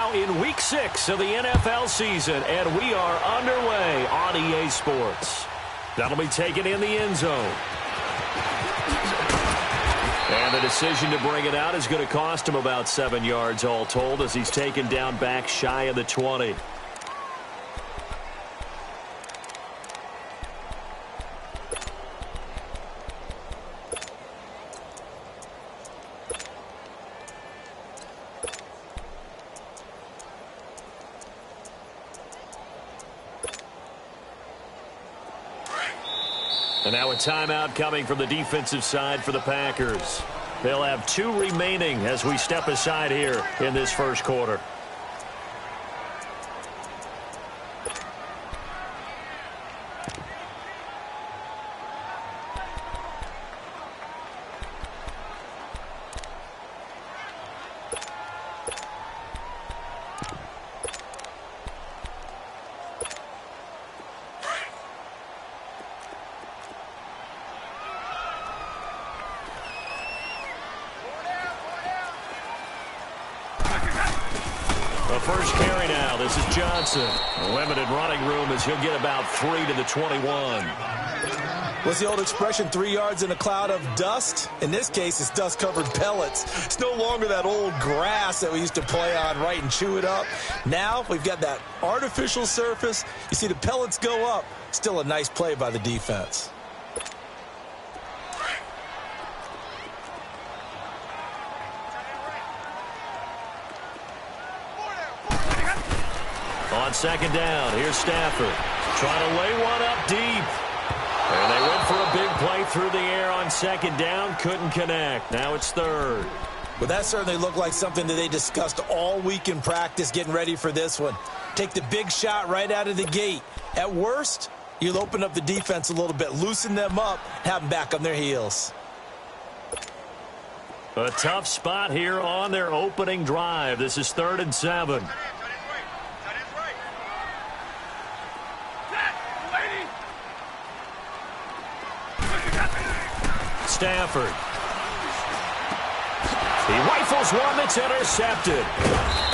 now in Week 6 of the NFL season, and we are underway on EA Sports. That'll be taken in the end zone. And the decision to bring it out is going to cost him about 7 yards all told as he's taken down back shy of the 20. And now a timeout coming from the defensive side for the Packers. They'll have 2 remaining as we step aside here in this first quarter. The first carry now. This is Johnson. A limited running room as he'll get about 3 to the 21. What's the old expression, 3 yards in a cloud of dust? In this case, it's dust-covered pellets. It's no longer that old grass that we used to play on, right, and chew it up. Now we've got that artificial surface. You see the pellets go up. Still a nice play by the defense. On second down, here's Stafford. Trying to lay one up deep. And they went for a big play through the air on second down. Couldn't connect. Now it's third. Well, that certainly looked like something that they discussed all week in practice, getting ready for this one. Take the big shot right out of the gate. At worst, you'll open up the defense a little bit, loosen them up, have them back on their heels. A tough spot here on their opening drive. This is 3rd and 7. Stafford. He rifles one that's intercepted.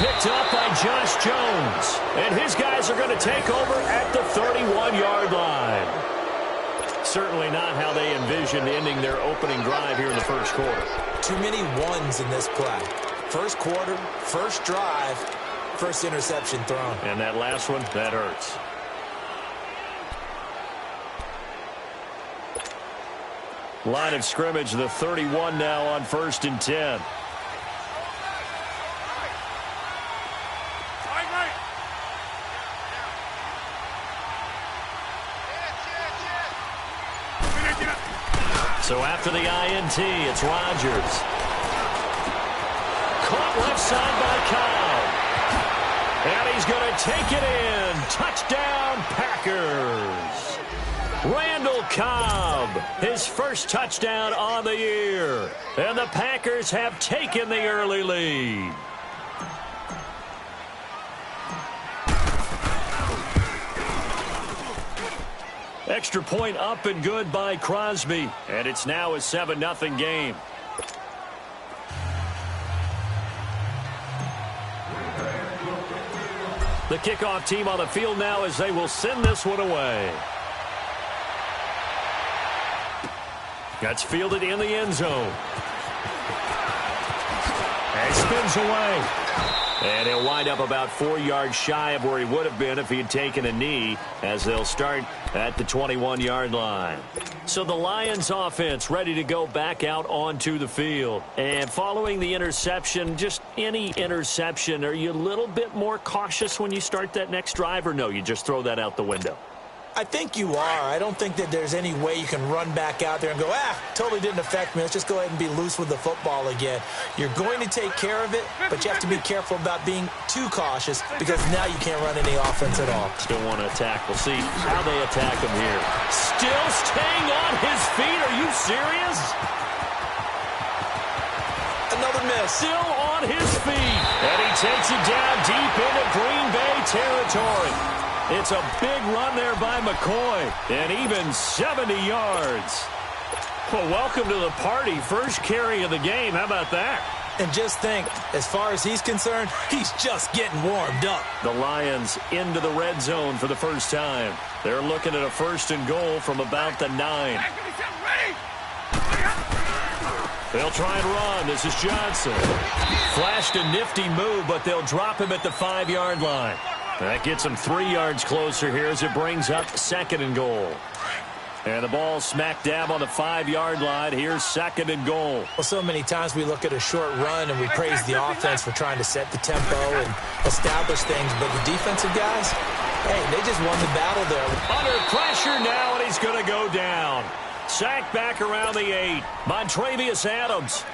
Picked up by Josh Jones. And his guys are going to take over at the 31-yard line. Certainly not how they envisioned ending their opening drive here in the first quarter. Too many ones in this play. First quarter, first drive, first interception thrown. And that last one, that hurts. Line of scrimmage, the 31 now on 1st and 10. So after the INT, it's Rodgers. Caught left side by Cobb. And he's going to take it in. Touchdown, Packers. Randall Cobb, his first touchdown on the year. And the Packers have taken the early lead. Extra point up and good by Crosby. And it's now a 7-0 game. The kickoff team on the field now as they will send this one away. That's fielded in the end zone. And spins away. And he'll wind up about 4 yards shy of where he would have been if he had taken a knee, as they'll start at the 21-yard line. So the Lions offense ready to go back out onto the field. And following the interception, just any interception, are you a little bit more cautious when you start that next drive, or no, you just throw that out the window? I think you are. I don't think that there's any way you can run back out there and go, totally didn't affect me. Let's just go ahead and be loose with the football again. You're going to take care of it, but you have to be careful about being too cautious because now you can't run any offense at all. Still want to attack. We'll see how they attack him here. Still staying on his feet. Are you serious? Another miss. Still on his feet. And he takes it down deep into Green Bay territory. It's a big run there by McCoy, and even 70 yards. Well, welcome to the party. First carry of the game. How about that? And just think, as far as he's concerned, he's just getting warmed up. The Lions into the red zone for the first time. They're looking at a 1st and goal from about the 9. They'll try and run. This is Johnson. Flashed a nifty move, but they'll drop him at the 5-yard line. That gets him 3 yards closer here as it brings up 2nd and goal. And the ball smack dab on the 5-yard line. Here's 2nd and goal. Well, so many times we look at a short run and we praise the offense for trying to set the tempo and establish things. But the defensive guys, hey, they just won the battle there. Under pressure now, and he's going to go down. Sacked back around the 8. Montravius Adams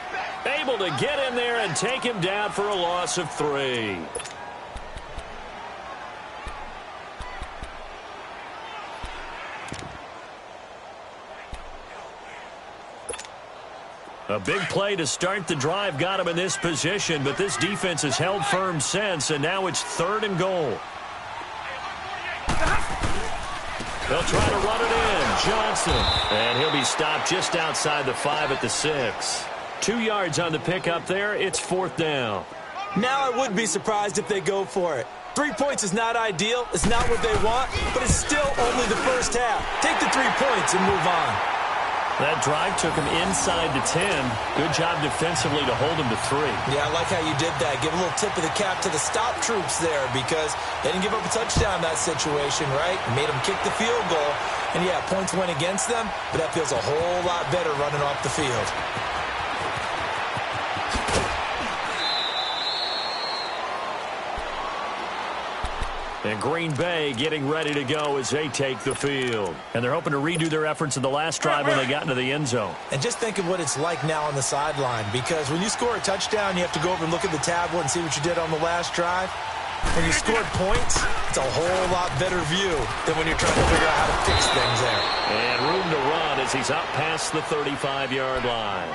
able to get in there and take him down for a loss of 3. A big play to start the drive got him in this position, but this defense has held firm since, and now it's 3rd and goal. They'll try to run it in. Johnson. And he'll be stopped just outside the 5 at the 6. 2 yards on the pickup there. It's 4th down. Now I would be surprised if they go for it. 3 points is not ideal. It's not what they want, but it's still only the first half. Take the 3 points and move on. That drive took him inside the 10. Good job defensively to hold him to 3. Yeah, I like how you did that. Give a little tip of the cap to the stop troops there because they didn't give up a touchdown in that situation, right? Made them kick the field goal. And, yeah, points went against them, but that feels a whole lot better running off the field. And Green Bay getting ready to go as they take the field. And they're hoping to redo their efforts in the last drive when they got into the end zone. And just think of what it's like now on the sideline, because when you score a touchdown, you have to go over and look at the tablet and see what you did on the last drive. When you scored points, it's a whole lot better view than when you're trying to figure out how to fix things there. And room to run as he's up past the 35-yard line.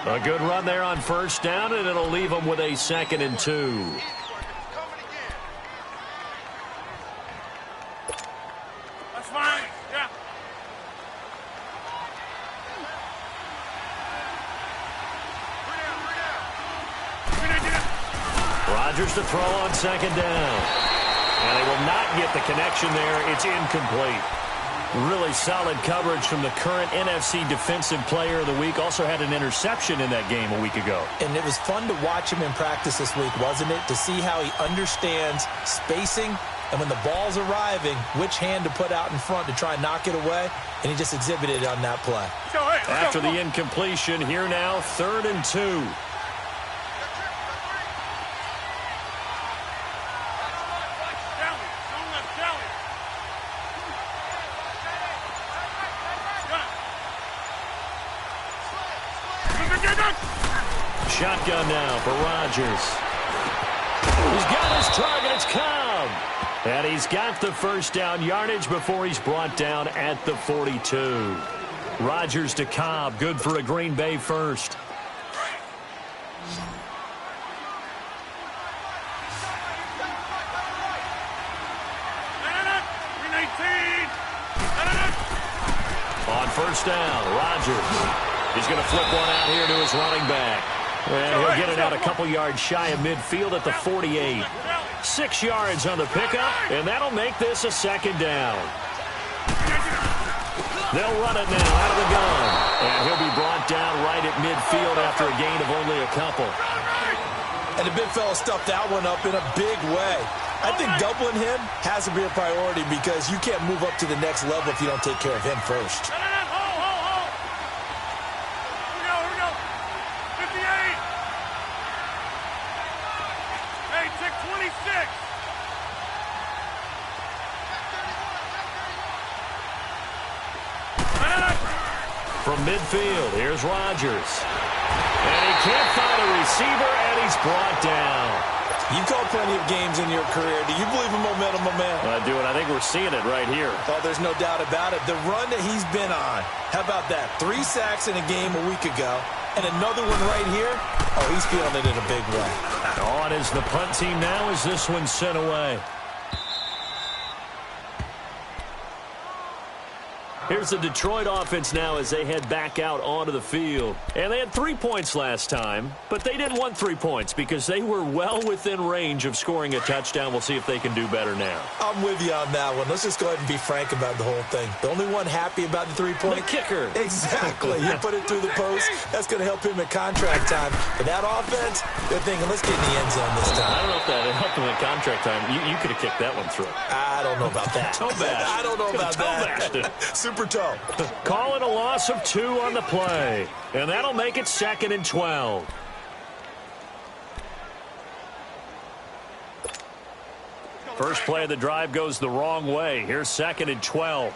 A good run there on 1st down, and it'll leave him with a 2nd and 2. Rodgers to throw on 2nd down. And they will not get the connection there. It's incomplete. Really solid coverage from the current NFC Defensive Player of the Week. Also had an interception in that game a week ago. And it was fun to watch him in practice this week, wasn't it? To see how he understands spacing and when the ball's arriving, which hand to put out in front to try and knock it away. And he just exhibited it on that play. After the incompletion, here now, 3rd and 2. Shotgun now for Rodgers. He's got his target. It's Cobb. And he's got the 1st down yardage before he's brought down at the 42. Rodgers to Cobb. Good for a Green Bay 1st. On 1st down, Rodgers. He's going to flip one out here to his running back. And he'll get it out a couple yards shy of midfield at the 48. 6 yards on the pickup, and that'll make this a 2nd down. They'll run it now out of the gun. And he'll be brought down right at midfield after a gain of only a couple. And the big fella stuffed that one up in a big way. I think doubling him has to be a priority because you can't move up to the next level if you don't take care of him first. From midfield, here's Rodgers. And he can't find a receiver, and he's brought down. You've called plenty of games in your career. Do you believe in momentum, my man? I do, and I think we're seeing it right here. Oh, there's no doubt about it. The run that he's been on. How about that? 3 sacks in a game a week ago, and another one right here. Oh, he's feeling it in a big way. On is the punt team now as this one's sent away. Here's the Detroit offense now as they head back out onto the field. And they had 3 points last time, but they didn't want 3 points because they were well within range of scoring a touchdown. We'll see if they can do better now. I'm with you on that one. Let's just go ahead and be frank about the whole thing. The only one happy about the 3-point? The kicker. Exactly. You put it through the post. That's going to help him at contract time. But that offense, they're thinking, let's get in the end zone this time. I don't know if that helped him at contract time. You could have kicked that one through. I don't know about that. Toe bash. I don't know about that. Super toe. Call it a loss of 2 on the play. And that'll make it 2nd and 12. First play of the drive goes the wrong way. Here's 2nd and 12.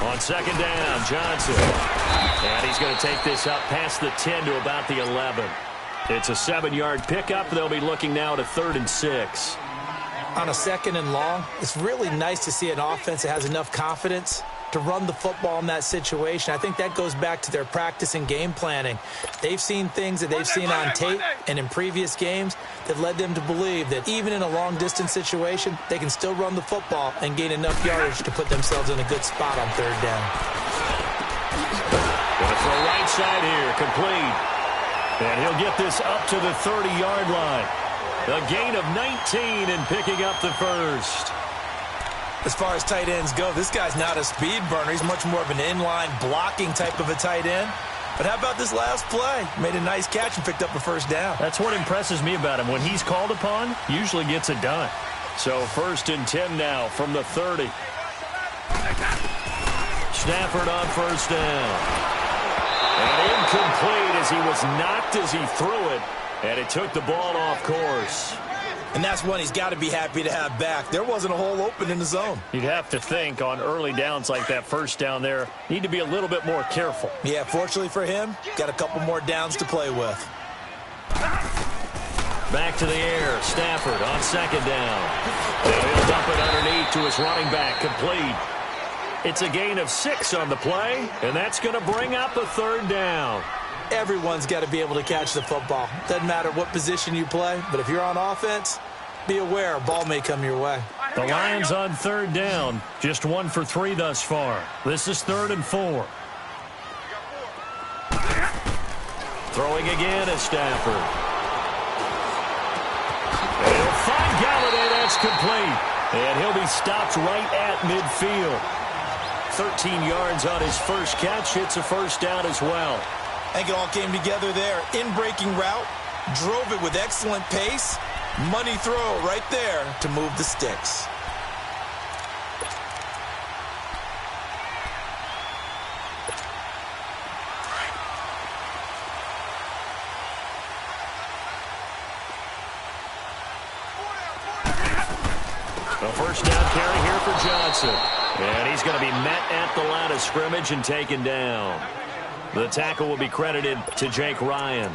On 2nd down, Johnson. And he's going to take this up past the 10 to about the 11. It's a 7-yard pickup. They'll be looking now to 3rd and 6. On a 2nd and long, it's really nice to see an offense that has enough confidence to run the football in that situation. I think that goes back to their practice and game planning. They've seen things that they've seen on tape and in previous games that led them to believe that even in a long-distance situation, they can still run the football and gain enough yardage to put themselves in a good spot on 3rd down. Going to throw right side here, complete. And he'll get this up to the 30-yard line. A gain of 19 and picking up the first. As far as tight ends go, this guy's not a speed burner. He's much more of an inline blocking type of a tight end. But how about this last play? Made a nice catch and picked up a 1st down. That's what impresses me about him. When he's called upon, usually gets it done. So 1st and 10 now from the 30. Stafford on 1st down. And incomplete as he was knocked as he threw it. And it took the ball off course. And that's one he's got to be happy to have back. There wasn't a hole open in the zone. You'd have to think on early downs like that 1st down there, need to be a little bit more careful. Yeah, fortunately for him, got a couple more downs to play with. Back to the air, Stafford on 2nd down. And he'll dump it underneath to his running back, complete. It's a gain of 6 on the play, and that's going to bring up a 3rd down. Everyone's got to be able to catch the football. Doesn't matter what position you play, but if you're on offense, be aware a ball may come your way. The Lions on 3rd down, just 1 for 3 thus far. This is 3rd and 4. Throwing again is Stafford. And he'll find Galladay, that's complete. And he'll be stopped right at midfield. 13 yards on his first catch. It's a 1st down as well. I think it all came together there. In-breaking route, drove it with excellent pace. Money throw right there to move the sticks. A 1st down carry here for Johnson. And he's going to be met at the line of scrimmage and taken down. The tackle will be credited to Jake Ryan.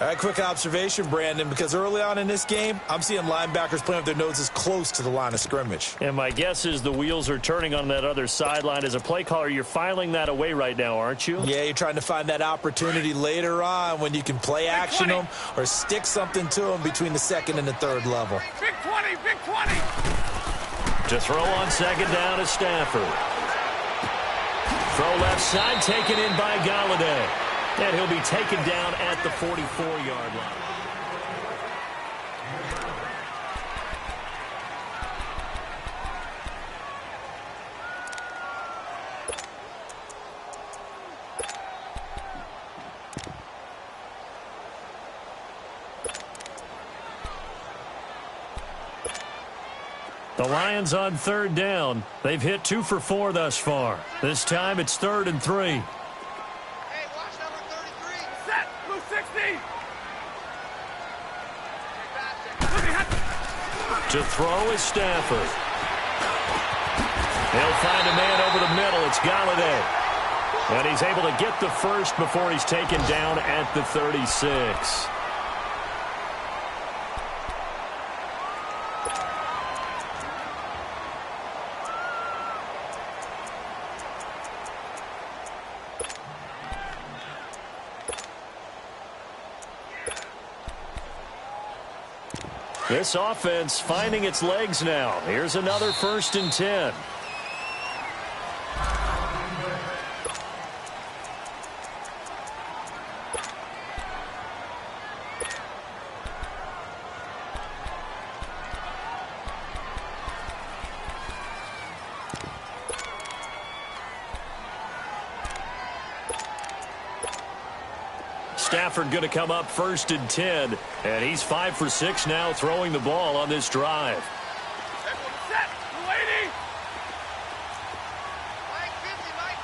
All right, quick observation, Brandon, because early on in this game, I'm seeing linebackers playing with their noses close to the line of scrimmage. And my guess is the wheels are turning on that other sideline. As a play caller, you're filing that away right now, aren't you? Yeah, you're trying to find that opportunity later on when you can play action them or stick something to them between the 2nd and the 3rd level. Big 20, big 20. To throw on 2nd down is Stafford. Throw left side, taken in by Galladay. And he'll be taken down at the 44-yard line. The Lions on 3rd down. They've hit 2 for 4 thus far. This time it's 3rd and 3. Hey, watch number 33. Set, blue 60. To throw is Stafford. He'll find a man over the middle. It's Galladay. And he's able to get the first before he's taken down at the 36. This offense finding its legs now. Here's another 1st and 10. Stafford going to come up 1st and 10, and he's 5 for 6 now throwing the ball on this drive. Set. 280. Mike 50, Mike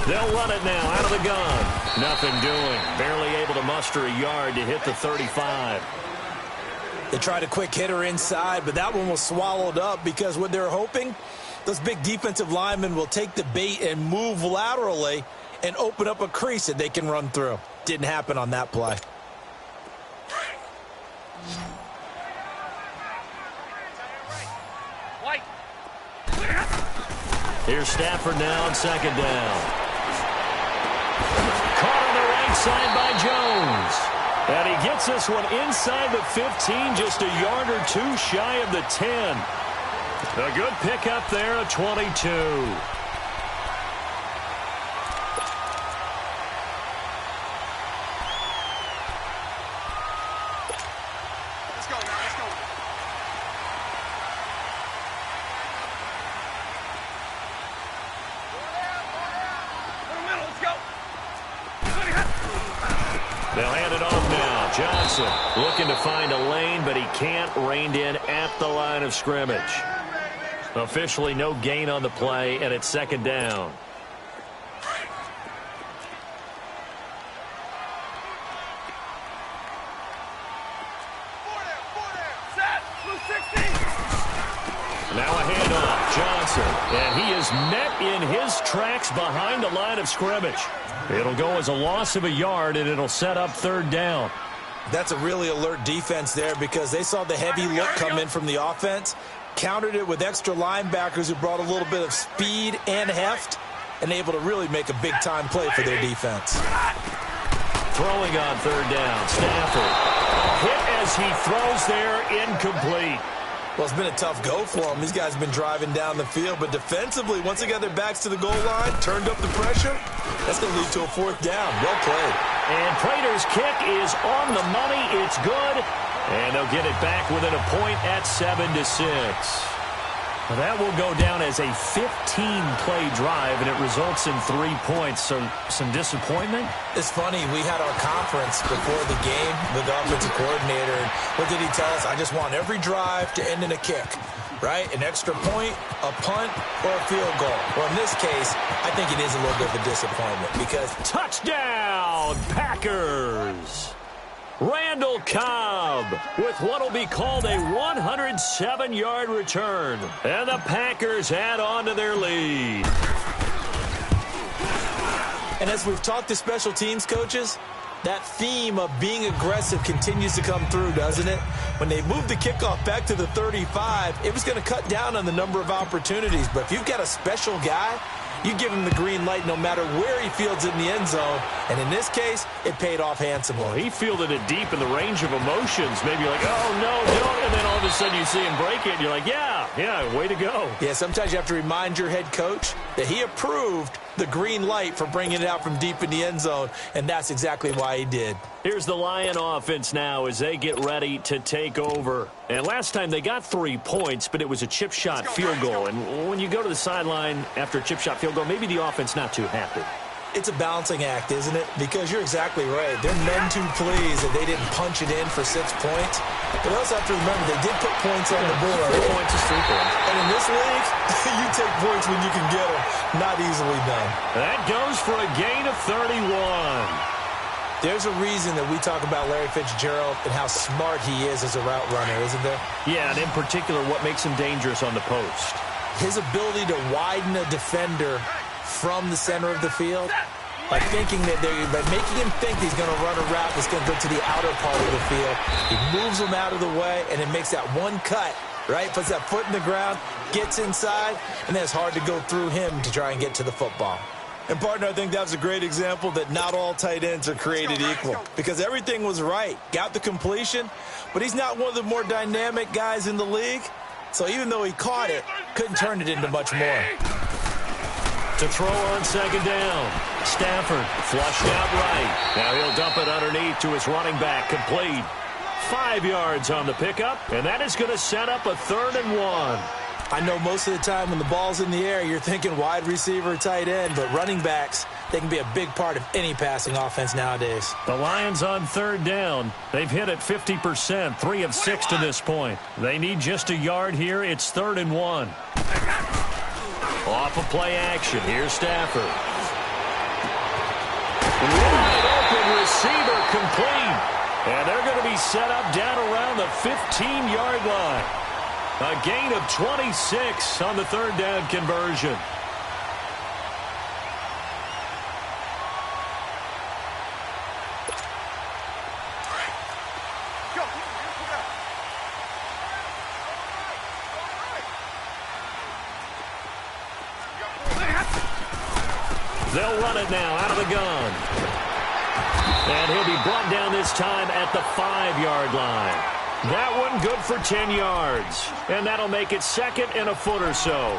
50. They'll run it now out of the gun. Nothing doing. Barely able to muster a yard to hit the 35. They tried a quick hitter inside, but that one was swallowed up because what they're hoping, those big defensive linemen will take the bait and move laterally and open up a crease that they can run through. Didn't happen on that play. Here's Stafford now on 2nd down. Caught on the right side by Jones. And he gets this one inside the 15, just a yard or 2 shy of the 10. A good pickup there, a 22. Let's go now, let's go. Middle, let's go. They'll hand it off now. Johnson looking to find a lane, but he can't. Reined in at the line of scrimmage. Officially no gain on the play, and it's 2nd down. Set. 260. Now a handoff. Johnson. And he is met in his tracks behind the line of scrimmage. It'll go as a loss of a yard, and it'll set up 3rd down. That's a really alert defense there because they saw the heavy look come in from the offense, countered it with extra linebackers who brought a little bit of speed and heft, and able to really make a big-time play for their defense. Throwing on 3rd down. Stafford. Hit as he throws there, incomplete. Well, it's been a tough go for them. These guys have been driving down the field, but defensively, once they got their backs to the goal line, turned up the pressure, that's going to lead to a 4th down. Well played. And Prater's kick is on the money. It's good. And they'll get it back within a point at 7-6. Well, that will go down as a 15-play drive, and it results in 3 points. So some disappointment? It's funny. We had our conference before the game with the offensive coordinator. And what did he tell us? I just want every drive to end in a kick, right? An extra point, a punt, or a field goal. Well, in this case, I think it is a little bit of a disappointment because... Touchdown, Packers! Randall Cobb with what will be called a 107-yard return. And the Packers add on to their lead. And as we've talked to special teams coaches, that theme of being aggressive continues to come through, doesn't it? When they moved the kickoff back to the 35, it was going to cut down on the number of opportunities. But if you've got a special guy, you give him the green light no matter where he fields it in the end zone. And in this case, it paid off handsomely. Well, he fielded it deep in the range of emotions. Maybe you're like, oh, no, don't. And then all of a sudden you see him break it. And you're like, yeah, way to go. Yeah, sometimes you have to remind your head coach that he approved the green light for bringing it out from deep in the end zone. And that's exactly why he did. Here's the Lion offense now as they get ready to take over. And last time they got 3 points, but it was a chip shot field goal. And when you go to the sideline after a chip shot field goal, maybe the offense not too happy. It's a balancing act, isn't it? Because you're exactly right. They're none too pleased that they didn't punch it in for 6 points. But they also have to remember they did put points on the board. 3 points is 3 points. And in this league, you take points when you can get them. Not easily done. That goes for a gain of 31. There's a reason that we talk about Larry Fitzgerald and how smart he is as a route runner, isn't there? Yeah, and in particular, what makes him dangerous on the post. His ability to widen a defender from the center of the field by thinking that by making him think he's going to run a route that's going to go to the outer part of the field. He moves him out of the way, and it makes that one cut, right? Puts that foot in the ground, gets inside, and then it's hard to go through him to try and get to the football. And, partner, I think that was a great example that not all tight ends are created equal because everything was right. Got the completion, but he's not one of the more dynamic guys in the league. So even though he caught it, couldn't turn it into much more. To throw on second down. Stafford flushed out right. Now he'll dump it underneath to his running back. Complete. 5 yards on the pickup, and that is going to set up a 3rd and 1. I know most of the time when the ball's in the air, you're thinking wide receiver, tight end, but running backs, they can be a big part of any passing offense nowadays. The Lions on 3rd down. They've hit it 50%, 3 of 6 to this point. They need just a yard here. It's 3rd and 1. Off of play action. Here's Stafford. Wide open receiver complete. And they're going to be set up down around the 15-yard line. A gain of 26 on the 3rd down conversion. They'll run it now out of the gun. And he'll be brought down this time at the 5-yard line. That one good for 10 yards. And that'll make it 2nd and a foot or so.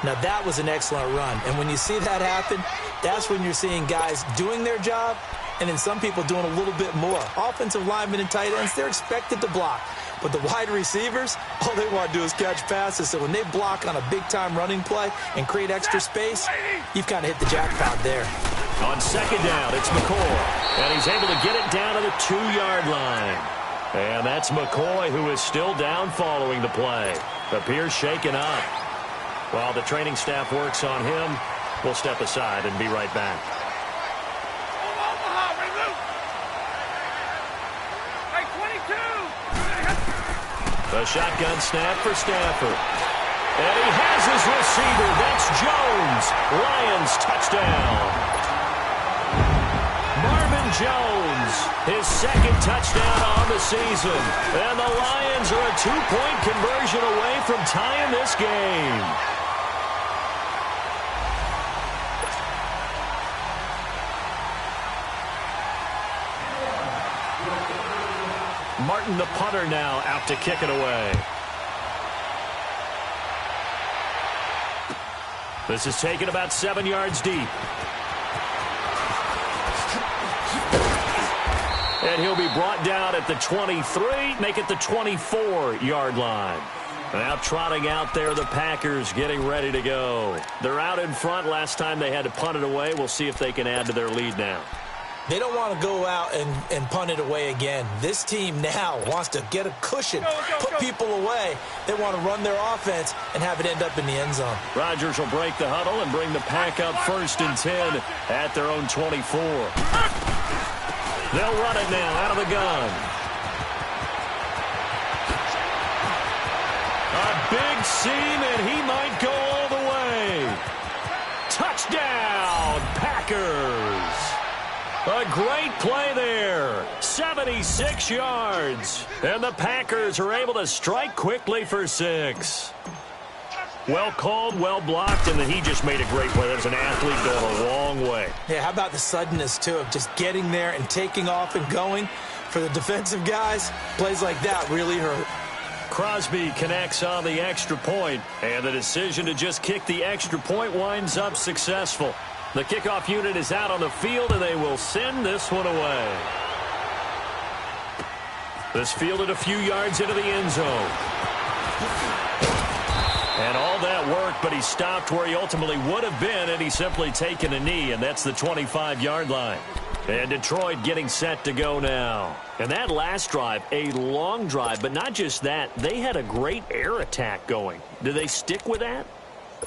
Now, that was an excellent run. And when you see that happen, that's when you're seeing guys doing their job and then some people doing a little bit more. Offensive linemen and tight ends, they're expected to block. But the wide receivers, all they want to do is catch passes. So when they block on a big-time running play and create extra space, you've kind of hit the jackpot there. On second down, it's McCoy. And he's able to get it down to the 2-yard line. And that's McCoy, who is still down following the play. Appears shaken up. While the training staff works on him, we'll step aside and be right back. A shotgun snap for Stafford. And he has his receiver. That's Jones. Lions touchdown. Marvin Jones, his 2nd touchdown on the season. And the Lions are a 2-point conversion away from tying this game. Martin, the punter, now out to kick it away. This is taken about 7 yards deep. And he'll be brought down at the 23, make it the 24-yard line. Now trotting out there, the Packers getting ready to go. They're out in front. Last time they had to punt it away. We'll see if they can add to their lead now. They don't want to go out and punt it away again. This team now wants to get a cushion, put people away. They want to run their offense and have it end up in the end zone. Rodgers will break the huddle and bring the Pack up 1st and 10 at their own 24. They'll run it now out of the gun. A big seam, and he might go all the way. Touchdown, Packers. A great play there. 76 yards. And the Packers are able to strike quickly for 6. Well called, well blocked, and then he just made a great play. That was an athlete going a long way. Yeah, how about the suddenness, too, of just getting there and taking off and going? For the defensive guys, plays like that really hurt. Crosby connects on the extra point, and the decision to just kick the extra point winds up successful. The kickoff unit is out on the field, and they will send this one away. This fielded a few yards into the end zone. And all that worked, but he stopped where he ultimately would have been had he simply taken a knee, and that's the 25-yard line. And Detroit getting set to go now. And that last drive, a long drive, but not just that. They had a great air attack going. Do they stick with that?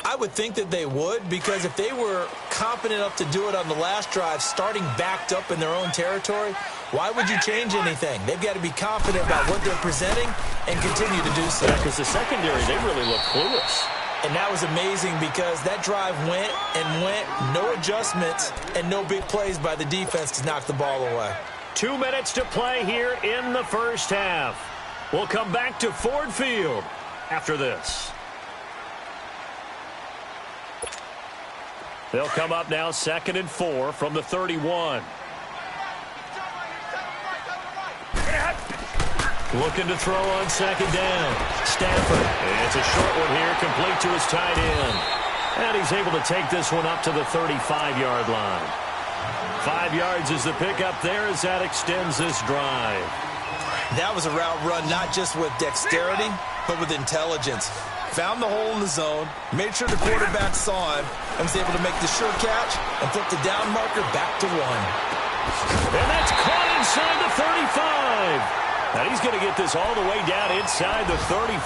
I would think that they would, because if they were confident enough to do it on the last drive, starting backed up in their own territory, why would you change anything? They've got to be confident about what they're presenting and continue to do so. Yeah, because the secondary, they really look clueless. And that was amazing because that drive went and went, no adjustments, and no big plays by the defense to knock the ball away. 2 minutes to play here in the first half. We'll come back to Ford Field after this. They'll come up now 2nd and 4 from the 31. Looking to throw on 2nd down. Stafford. It's a short one here, complete to his tight end. And he's able to take this one up to the 35-yard line. 5 yards is the pickup there as that extends this drive. That was a route run not just with dexterity, but with intelligence. Found the hole in the zone, made sure the quarterback saw him, and was able to make the sure catch and flip the down marker back to 1. And that's caught inside the 35. And he's going to get this all the way down inside the 35.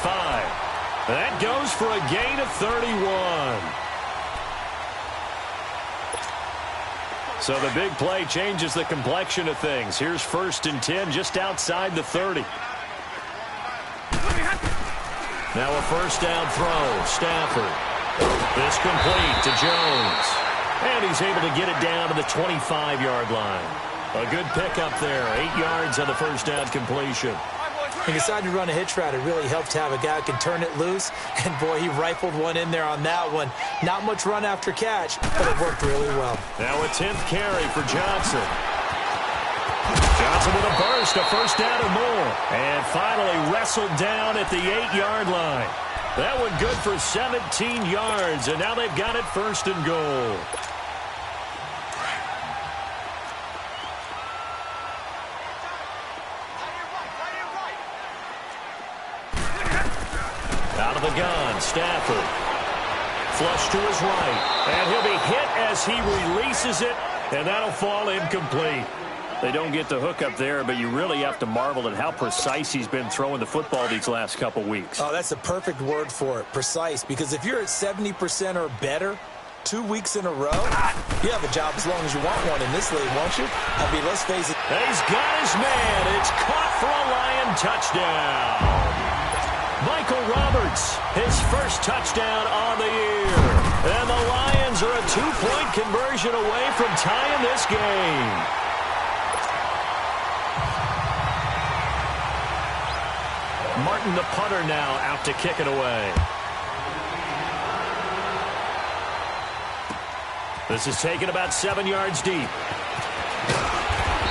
That goes for a gain of 31. So the big play changes the complexion of things. Here's 1st and 10 just outside the 30. Now a 1st down throw. Stafford. This complete to Jones. And he's able to get it down to the 25-yard line. A good pickup there. 8 yards on the 1st down completion. He decided to run a hitch route. It really helped to have a guy who can turn it loose. And, boy, he rifled one in there on that one. Not much run after catch, but it worked really well. Now a 10th carry for Johnson. Johnson with a burst, a 1st down or more. And finally wrestled down at the 8-yard line. That one good for 17 yards. And now they've got it 1st and goal. Out of the gun, Stafford. Flush to his right. And he'll be hit as he releases it, and that'll fall incomplete. They don't get the hook up there, but you really have to marvel at how precise he's been throwing the football these last couple weeks. Oh, that's a perfect word for it, precise, because if you're at 70% or better 2 weeks in a row, you have a job as long as you want one in this league, won't you? I mean, let's face it. He's got his man. It's caught for a Lion touchdown. Michael Roberts, his 1st touchdown on the year. And the Lions are a 2-point conversion away from tying this game. Martin, the punter, now out to kick it away. This is taken about 7 yards deep.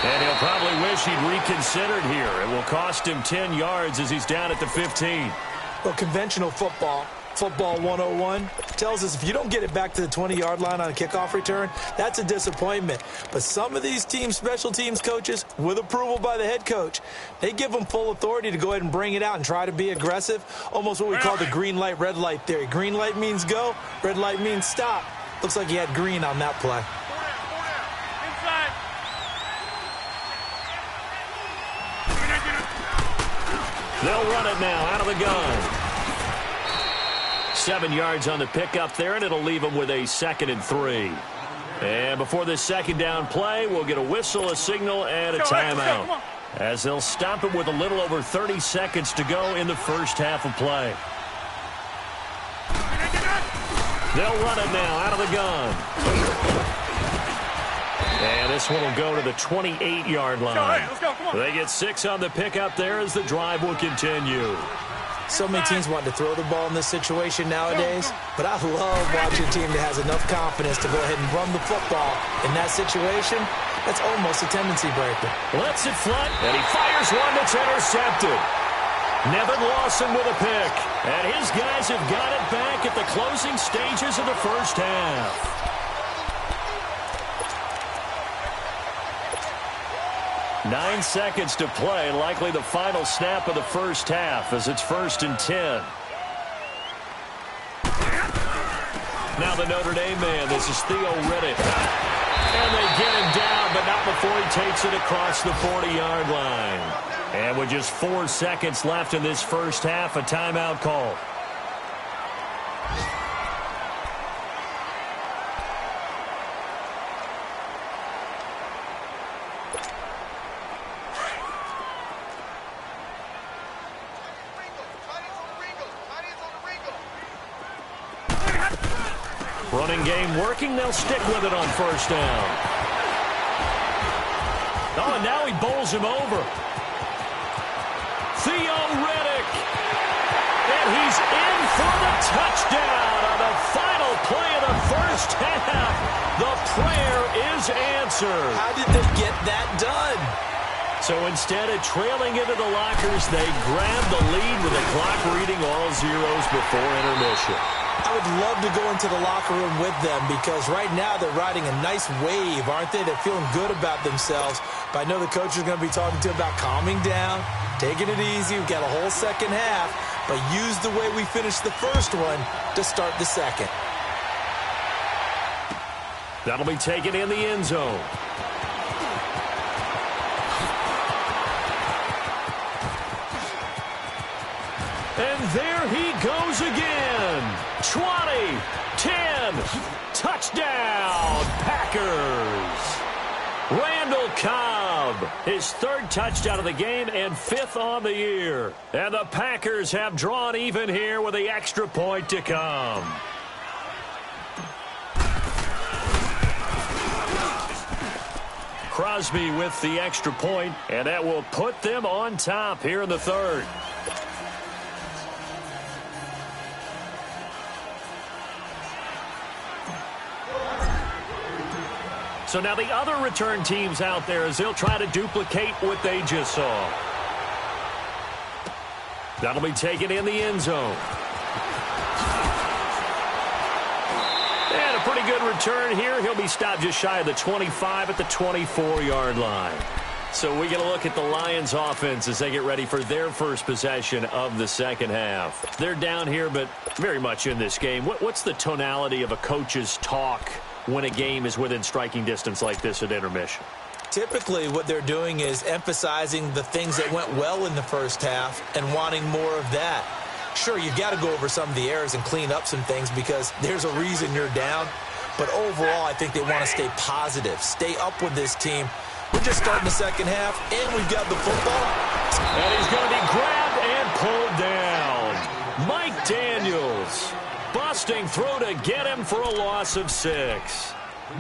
And he'll probably wish he'd reconsidered here. It will cost him 10 yards as he's down at the 15. Well, conventional football 101, tells us if you don't get it back to the 20-yard line on a kickoff return, that's a disappointment. But some of these special teams coaches, with approval by the head coach, they give them full authority to go ahead and bring it out and try to be aggressive, almost what we call the green light, red light theory. Green light means go, red light means stop. Looks like he had green on that play. They'll run it now out of the gun. 7 yards on the pickup there, and it'll leave them with a 2nd and 3. And before this 2nd down play, we'll get a whistle, a signal, and a timeout, as they'll stop it with a little over 30 seconds to go in the 1st half of play. They'll run it now out of the gun. And this one will go to the 28-yard line. They get 6 on the pickup there as the drive will continue. So many teams want to throw the ball in this situation nowadays, but I love watching a team that has enough confidence to go ahead and run the football. In that situation, that's almost a tendency breaker. Lets it fly, and he fires one that's intercepted. Nevin Lawson with a pick, and his guys have got it back at the closing stages of the 1st half. Nine seconds to play, likely the final snap of the 1st half as it's 1st and 10. Now the Notre Dame man, this is Theo Riddick. And they get him down, but not before he takes it across the 40-yard line. And with just 4 seconds left in this 1st half, a timeout call. Running game working. They'll stick with it on 1st down. Oh, and now he bowls him over. Theo Riddick. And he's in for the touchdown on the final play of the 1st half. is answered. How did they get that done? So instead of trailing into the lockers, they grab the lead with the clock reading all zeros before intermission. I would love to go into the locker room with them because right now they're riding a nice wave, aren't they? They're feeling good about themselves. But I know the coach is going to be talking to them about calming down, taking it easy. We've got a whole second half, but use the way we finished the first one to start the second. That'll be taken in the end zone. And there he goes again. 20, 10, touchdown, Packers. Randall Cobb, his third touchdown of the game and fifth on the year. And the Packers have drawn even here with the extra point to come. Crosby with the extra point, and that will put them on top here in the third. So now the other return teams out there as they'll try to duplicate what they just saw. That'll be taken in the end zone. And a pretty good return here. He'll be stopped just shy of the 25 at the 24-yard line. So we get a look at the Lions offense as they get ready for their first possession of the second half. They're down here, but very much in this game. What's the tonality of a coach's talk when a game is within striking distance like this at intermission? Typically, what they're doing is emphasizing the things that went well in the first half and wanting more of that. Sure, you've got to go over some of the errors and clean up some things because there's a reason you're down. But overall, I think they want to stay positive, stay up with this team. We're just starting the second half, and we've got the football. And he's going to be grabbed and pulled down. Mike Daniels busting through to get him for a loss of 6.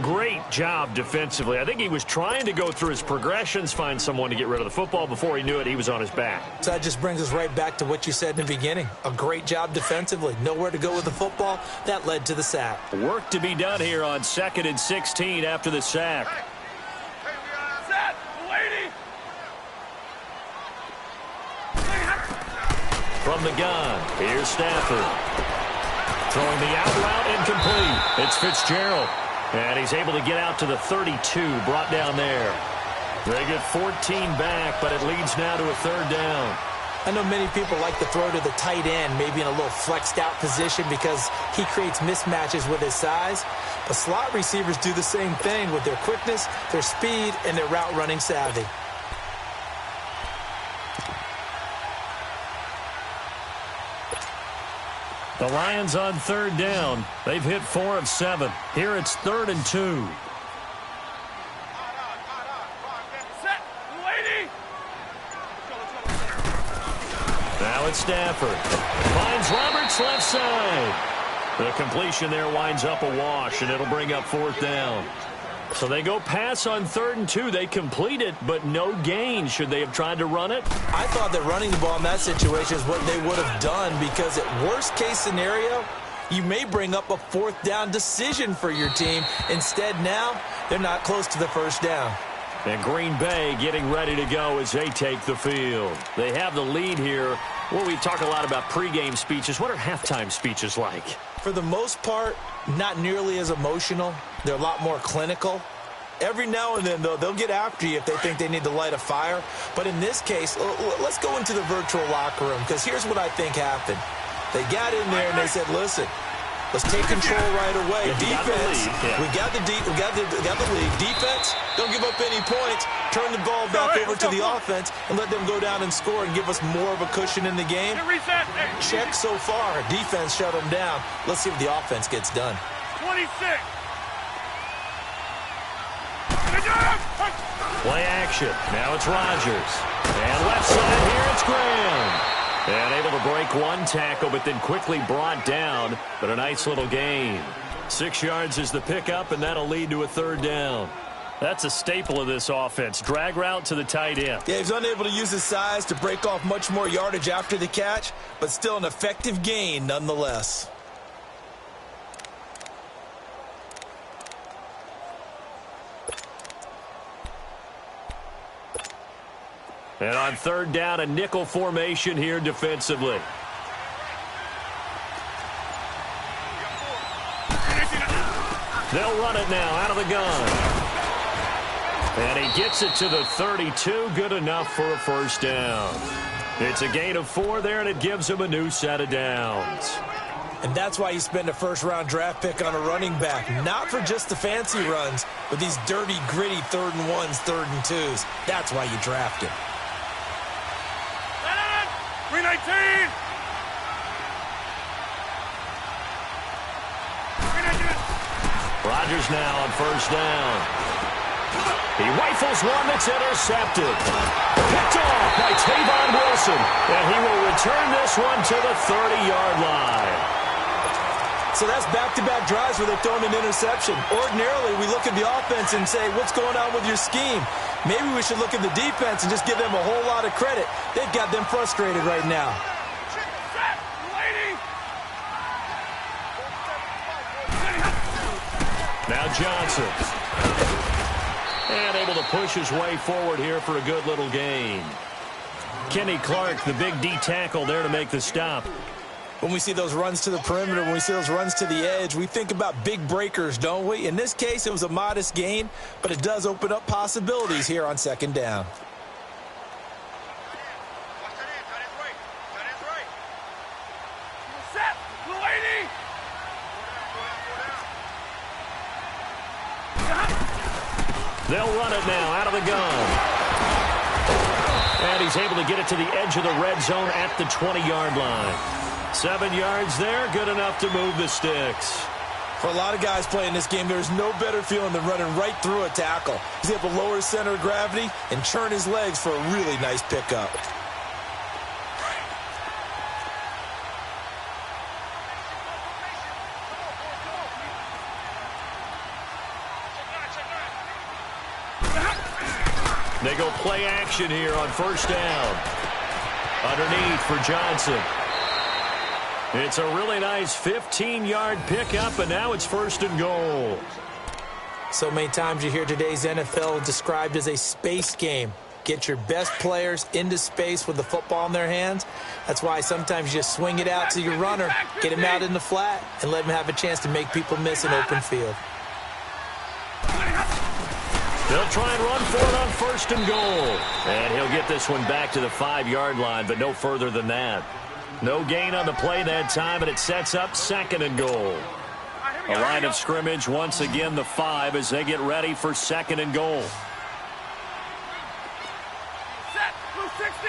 Great job defensively. I think he was trying to go through his progressions, find someone to get rid of the football. Before he knew it, he was on his back. So that just brings us right back to what you said in the beginning. A great job defensively. Nowhere to go with the football. That led to the sack. Work to be done here on 2nd and 16 after the sack. Set, lady. From the gun, here's Stafford. Throwing the out route incomplete. It's Fitzgerald. And he's able to get out to the 32, brought down there. They get 14 back, but it leads now to a third down. I know many people like to throw to the tight end, maybe in a little flexed out position because he creates mismatches with his size. But slot receivers do the same thing with their quickness, their speed, and their route running savvy. The Lions on third down. They've hit 4 of 7. Here it's 3rd and 2. Set, lady. Now it's Stafford. Finds Roberts left side. The completion there winds up a wash, and it'll bring up 4th down. So they go pass on 3rd and 2. They complete it, but no gain. Should they have tried to run it? I thought that running the ball in that situation is what they would have done because at worst case scenario, you may bring up a 4th down decision for your team. Instead now, they're not close to the first down. And Green Bay getting ready to go as they take the field. They have the lead here. Well, we talk a lot about pregame speeches. What are halftime speeches like? For the most part, not nearly as emotional. They're a lot more clinical. Every now and then, though, they'll get after you if they think they need to light a fire. But in this case, let's go into the virtual locker room because here's what I think happened. They got in there and they said, listen, let's take control right away. Defense, we got the lead. Defense, don't give up any points. Turn the ball back over to the offense and let them go down and score and give us more of a cushion in the game. Check so far. Defense shut them down. Let's see if the offense gets done. 26. Play action. Now it's Rodgers. And left side here, it's Graham. And able to break one tackle, but then quickly brought down. But a nice little gain. 6 yards is the pickup, and that'll lead to a 3rd down. That's a staple of this offense. Drag route to the tight end. Yeah, he's unable to use his size to break off much more yardage after the catch, but still an effective gain nonetheless. And on third down, a nickel formation here defensively. They'll run it now out of the gun. And he gets it to the 32. Good enough for a first down. It's a gain of 4 there, and it gives him a new set of downs. And that's why you spend a first-round draft pick on a running back. Not for just the fancy runs, but these dirty, gritty 3rd and 1s, 3rd and 2s. That's why you draft him. 319! Rodgers now on first down. He rifles one that's intercepted. Picked off by Tavon Wilson. And he will return this one to the 30-yard line. So that's back-to-back drives where they've thrown an interception. Ordinarily, we look at the offense and say, what's going on with your scheme? Maybe we should look at the defense and just give them a whole lot of credit. They've got them frustrated right now. Now Johnson. And able to push his way forward here for a good little gain. Kenny Clark, the big D tackle there to make the stop. When we see those runs to the perimeter, when we see those runs to the edge, we think about big breakers, don't we? In this case, it was a modest gain, but it does open up possibilities here on second down. They'll run it now out of the gun. And he's able to get it to the edge of the red zone at the 20-yard line. 7 yards there, good enough to move the sticks. For a lot of guys playing this game, there's no better feeling than running right through a tackle. He's able to lower his center of gravity and churn his legs for a really nice pickup. They go play action here on first down. Underneath for Johnson. It's a really nice 15-yard pickup, and now it's 1st and goal. So many times you hear today's NFL described as a space game. Get your best players into space with the football in their hands. That's why sometimes you just swing it out to your runner, get him out in the flat, and let him have a chance to make people miss an open field. They'll try and run for it on 1st and goal. And he'll get this one back to the 5-yard line, but no further than that. No gain on the play that time, and it sets up 2nd and goal. A line of scrimmage, once again the 5 as they get ready for 2nd and goal. Set, 260.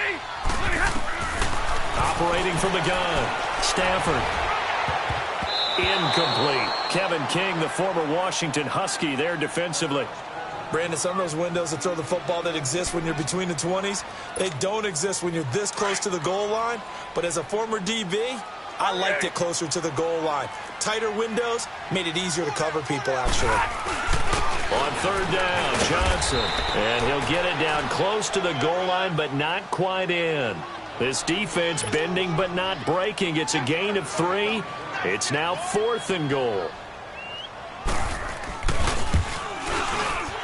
Operating from the gun, Stafford. Incomplete. Kevin King, the former Washington Husky, there defensively. Brandon, some of those windows that throw the football that exist when you're between the 20s, they don't exist when you're this close to the goal line. But as a former DB, I liked it closer to the goal line. Tighter windows made it easier to cover people, actually. On 3rd down, Johnson. And he'll get it down close to the goal line, but not quite in. This defense bending but not breaking. It's a gain of 3. It's now 4th and goal.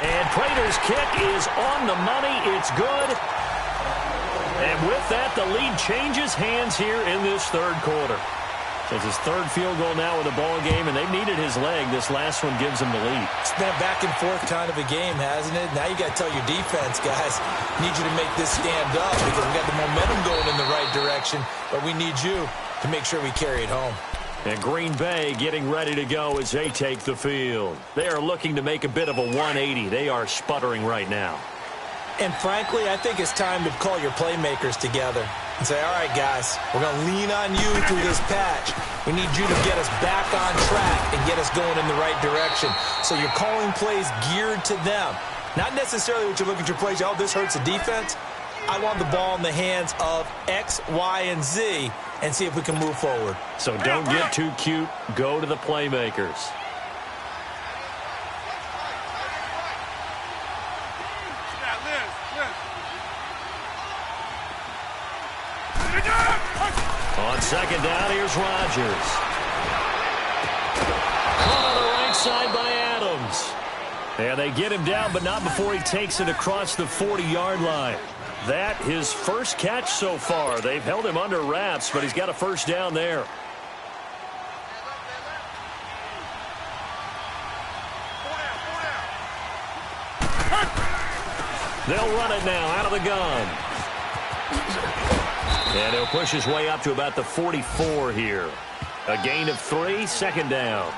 And Prater's kick is on the money. It's good. And with that, the lead changes hands here in this 3rd quarter. So it's his 3rd field goal now with a ball game, and they've needed his leg. This last one gives him the lead. It's been a back-and-forth kind of a game, hasn't it? Now you got to tell your defense, guys, need you to make this stand up because we got the momentum going in the right direction, but we need you to make sure we carry it home. And Green Bay getting ready to go as they take the field. They are looking to make a bit of a 180. They are sputtering right now. And frankly, I think it's time to call your playmakers together and say, all right, guys, we're going to lean on you through this patch. We need you to get us back on track and get us going in the right direction. So you're calling plays geared to them. Not necessarily what you look at your plays, oh, this hurts the defense. I want the ball in the hands of X, Y, and Z and see if we can move forward. So don't get too cute. Go to the playmakers. On 2nd down, here's Rodgers. Caught on the right side by Adams. And they get him down, but not before he takes it across the 40-yard line. That his first catch so far. They've held him under wraps, but he's got a first down there. They'll run it now out of the gun. And he'll push his way up to about the 44 here. A gain of 3, second down.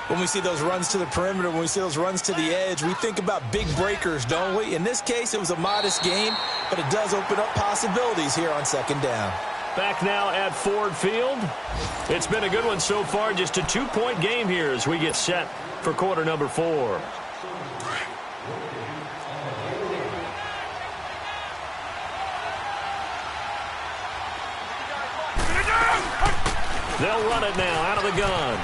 When we see those runs to the perimeter, when we see those runs to the edge, we think about big breakers, don't we? In this case, it was a modest gain, but it does open up possibilities here on second down. Back now at Ford Field. It's been a good one so far. Just a 2-point game here as we get set for quarter number 4. They'll run it now out of the gun.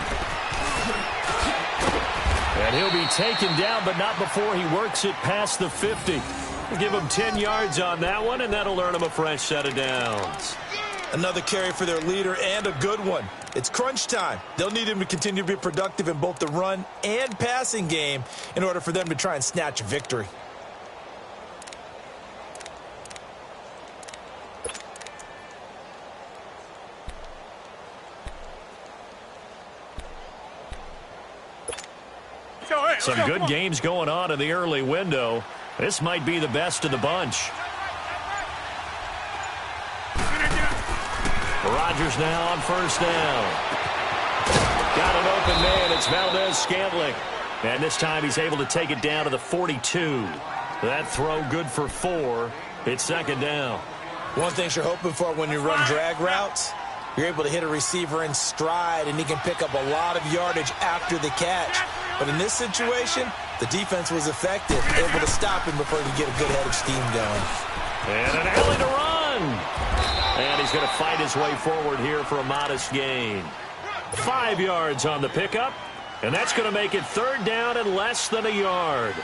And he'll be taken down, but not before he works it past the 50. We'll give him 10 yards on that one, and that'll earn him a fresh set of downs. Another carry for their leader, and a good one. It's crunch time. They'll need him to continue to be productive in both the run and passing game in order for them to try and snatch a victory. Some good games going on in the early window. This might be the best of the bunch. Rodgers now on first down. Got an open man. It's Valdez-Scantling. And this time he's able to take it down to the 42. That throw good for 4. It's second down. One thing you're hoping for when you run drag routes, you're able to hit a receiver in stride, and he can pick up a lot of yardage after the catch. But in this situation, the defense was effective, able to stop him before he could get a good head of steam going. And an alley to run. And he's going to fight his way forward here for a modest gain. 5 yards on the pickup, and that's going to make it third down and less than a yard.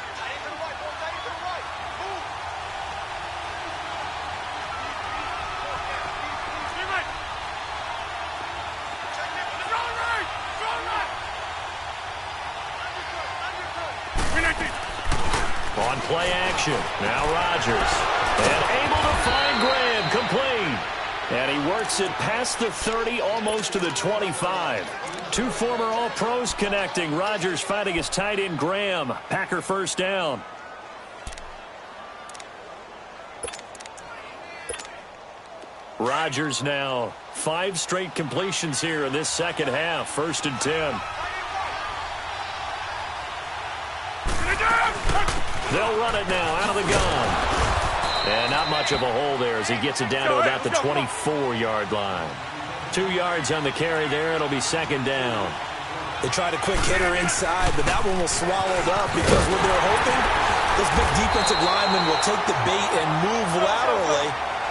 On play action, now Rodgers. And able to find Graham, complete. And he works it past the 30, almost to the 25. 2 former All-Pros connecting. Rodgers finding his tight end, Graham. Packer first down. Rodgers now 5 straight completions here in this second half. First and 10. They'll run it now out of the gun. And not much of a hole there as he gets it down to about the 24-yard line. 2 yards on the carry there. It'll be second down. They tried a quick hitter inside, but that one was swallowed up because what they're hoping, those big defensive linemen will take the bait and move laterally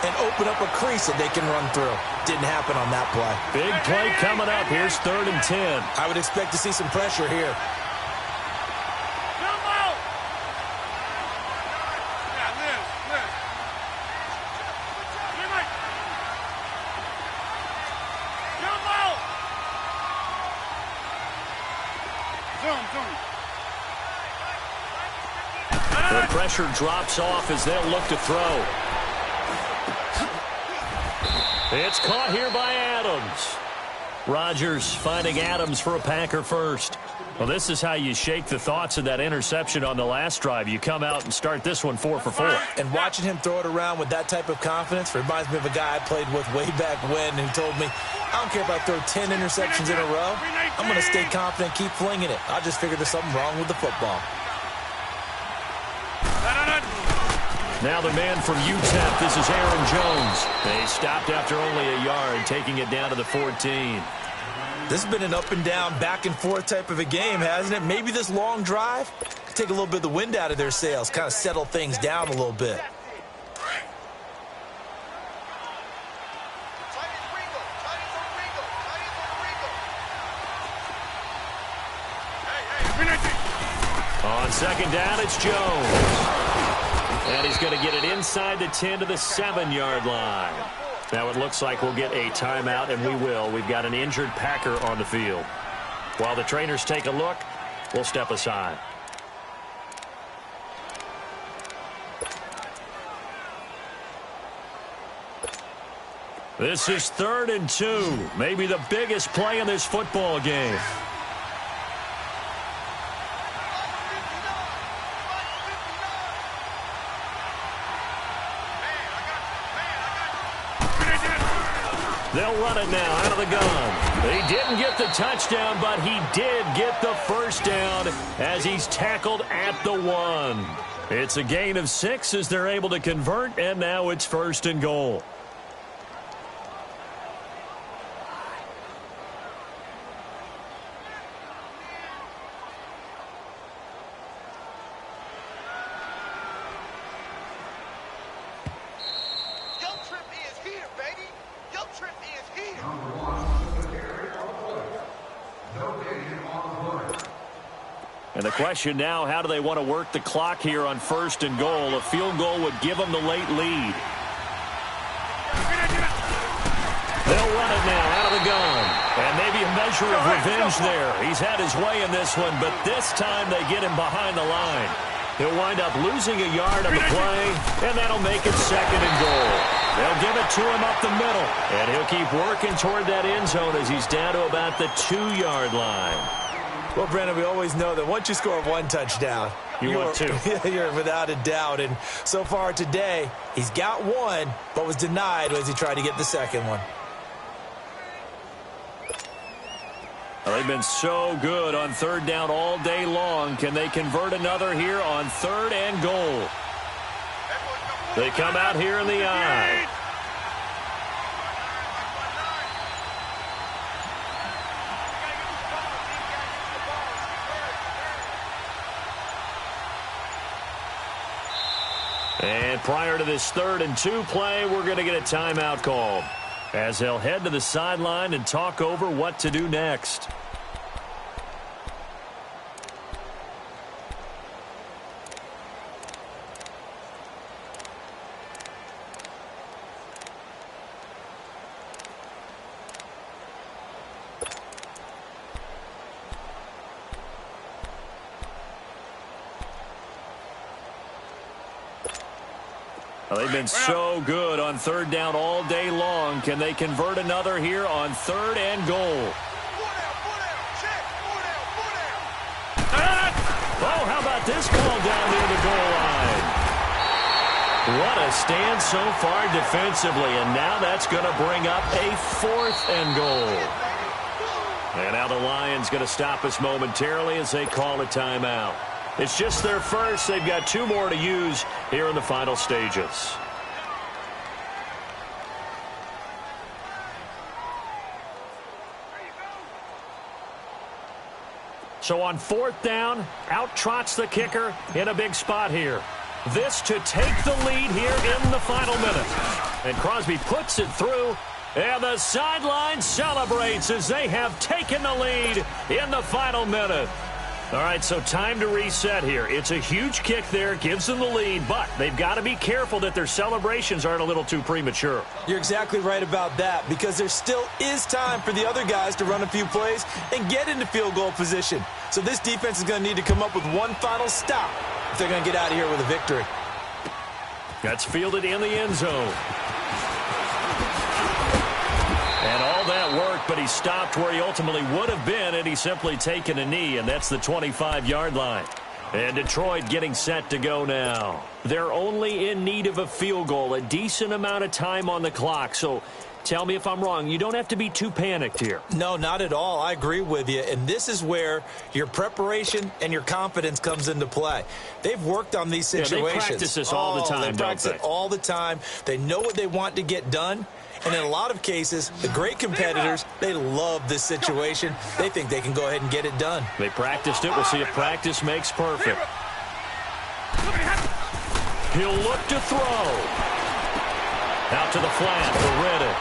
and open up a crease that they can run through. Didn't happen on that play. Big play coming up. Here's third and 10. I would expect to see some pressure here. The pressure drops off as they'll look to throw. It's caught here by Adams. Rodgers finding Adams for a Packer first. Well, this is how you shake the thoughts of that interception on the last drive. You come out and start this one 4 for 4. And watching him throw it around with that type of confidence reminds me of a guy I played with way back when who told me, I don't care if I throw 10 interceptions in a row. I'm going to stay confident, keep flinging it. I just figured there's something wrong with the football. Now the man from UTEP, this is Aaron Jones. They stopped after only a yard, taking it down to the 14. This has been an up and down, back and forth type of a game, hasn't it? Maybe this long drive could take a little bit of the wind out of their sails, kind of settle things down a little bit. On second down, it's Jones. And he's going to get it inside the 10 to the 7-yard line. Now it looks like we'll get a timeout, and we will. We've got an injured Packer on the field. While the trainers take a look, we'll step aside. This is 3rd and 2. Maybe the biggest play in this football game. They'll run it now out of the gun. He didn't get the touchdown, but he did get the first down as he's tackled at the 1. It's a gain of 6 as they're able to convert, and now it's 1st and goal. And the question now, how do they want to work the clock here on 1st and goal? A field goal would give them the late lead. They'll run it now out of the gun. And maybe a measure of revenge there. He's had his way in this one, but this time they get him behind the line. He'll wind up losing a yard on the play, and that'll make it 2nd and goal. They'll give it to him up the middle, and he'll keep working toward that end zone as he's down to about the 2-yard line. Well, Brandon, we always know that once you score 1 touchdown, you're without a doubt. And so far today, he's got 1, but was denied as he tried to get the 2nd one. Well, they've been so good on 3rd down all day long. Can they convert another here on 3rd and goal? They come out here in the I. And prior to this 3rd and 2 play, we're going to get a timeout called as they'll head to the sideline and talk over what to do next. They've been so good on 3rd down all day long. Can they convert another here on 3rd and goal? Oh, how about this call down near the goal line? What a stand so far defensively, and now that's going to bring up a 4th and goal. And now the Lions going to stop us momentarily as they call a timeout. It's just their first. They've got 2 more to use here in the final stages. So on 4th down, out trots the kicker in a big spot here. This to take the lead here in the final minute. And Crosby puts it through, and the sideline celebrates as they have taken the lead in the final minute. All right, so time to reset here. It's a huge kick there, gives them the lead, but they've got to be careful that their celebrations aren't a little too premature. You're exactly right about that, because there still is time for the other guys to run a few plays and get into field goal position. So this defense is going to need to come up with one final stop if they're going to get out of here with a victory. That's fielded in the end zone. And all that work, but he stopped where he ultimately would have been had he simply taken a knee, and that's the 25-yard line. And Detroit getting set to go now. They're only in need of a field goal, a decent amount of time on the clock. So tell me if I'm wrong. You don't have to be too panicked here. No, not at all. I agree with you. And this is where your preparation and your confidence comes into play. They've worked on these situations. They practice this all the time, They practice it all the time. They know what they want to get done. And in a lot of cases, the great competitors, they love this situation. They think they can go ahead and get it done. They practiced it. We'll see if practice makes perfect. He'll look to throw. Out to the flat for Reddick.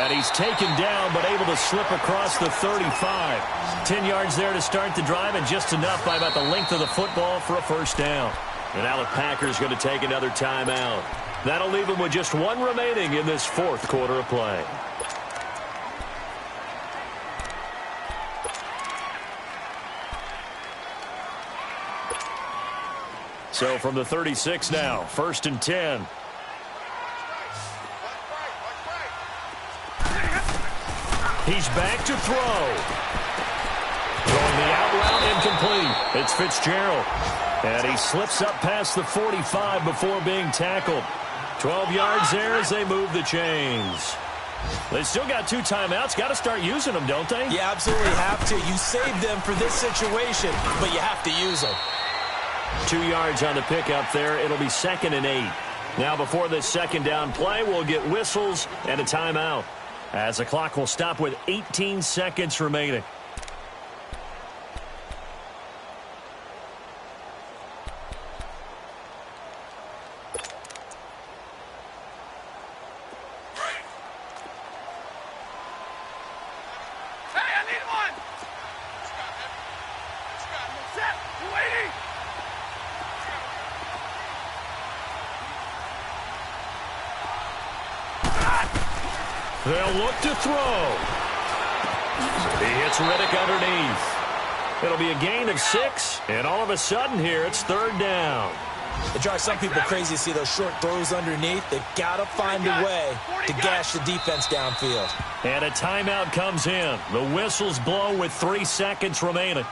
And he's taken down, but able to slip across the 35. 10 yards there to start the drive, and just enough by about the length of the football for a first down. And now the Packers going to take another timeout. That'll leave them with just one remaining in this fourth quarter of play. So from the 36 now, 1st and 10. He's back to throw. Throwing the out route, incomplete. It's Fitzgerald. And he slips up past the 45 before being tackled. 12 yards there as they move the chains. They still got 2 timeouts. Got to start using them, don't they? You absolutely have to. You saved them for this situation, but you have to use them. 2 yards on the pickup there. It'll be 2nd and 8. Now before this second down play, we'll get whistles and a timeout, as the clock will stop with 18 seconds remaining. They'll look to throw. He hits Riddick underneath. It'll be a gain of 6, and all of a sudden here it's 3rd down. It drives some people crazy to see those short throws underneath. They've got to find a way to gash the defense downfield. And a timeout comes in. The whistles blow with 3 seconds remaining.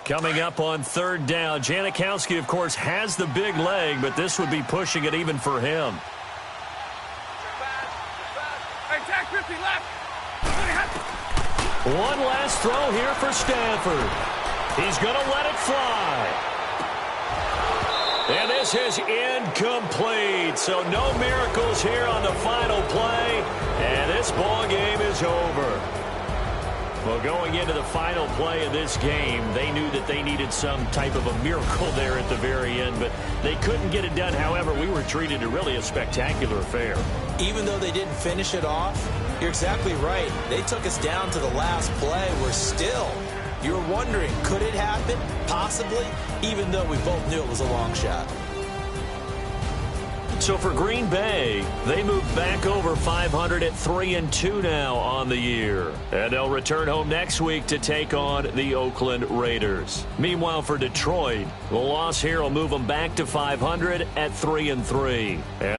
Coming up on 3rd down, Janikowski, of course, has the big leg, but this would be pushing it even for him. One last throw here for Stanford. He's going to let it fly. And this is incomplete. So no miracles here on the final play, and this ball game is over. Well, going into the final play of this game, they knew that they needed some type of a miracle there at the very end, but they couldn't get it done. However, we were treated to really a spectacular affair. Even though they didn't finish it off, you're exactly right. They took us down to the last play. We're still, you're wondering, could it happen? Possibly, even though we both knew it was a long shot. So for Green Bay, they move back over 500 at 3-2 now on the year. And they'll return home next week to take on the Oakland Raiders. Meanwhile, for Detroit, the loss here will move them back to 500 at 3-3.